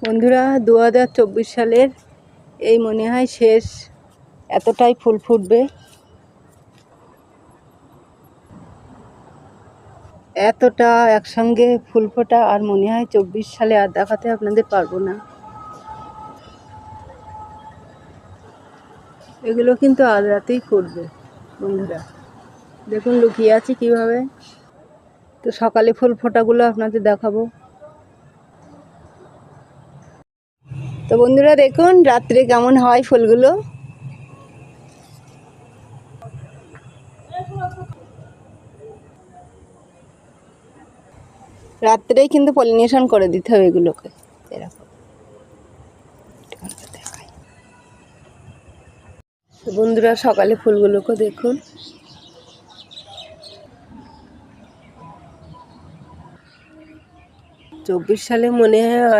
বন্ধুরা 2024 সালের এই মনে হয় শেষ, এতটাই ফুল ফুটবে, এতটা একসঙ্গে ফুল ফোটা আর মনে হয় 24 সালে আর দেখাতে আপনাদের পারবো না। এগুলো কিন্তু আজ রাতেই ফুটবে বন্ধুরা, দেখুন লুকিয়ে আছে কিভাবে। তো সকালে ফুল ফোটাগুলো আপনাদের দেখাবো। তো বন্ধুরা দেখুন রাত্রে কেমন হয় ফুলগুলো। রাত্রেই কিন্তু পলিনেশন করে দিতে হবে এগুলোকে। এরকম তো বন্ধুরা সকালে ফুলগুলোকে দেখুন। 24 সালে মনে হয় আর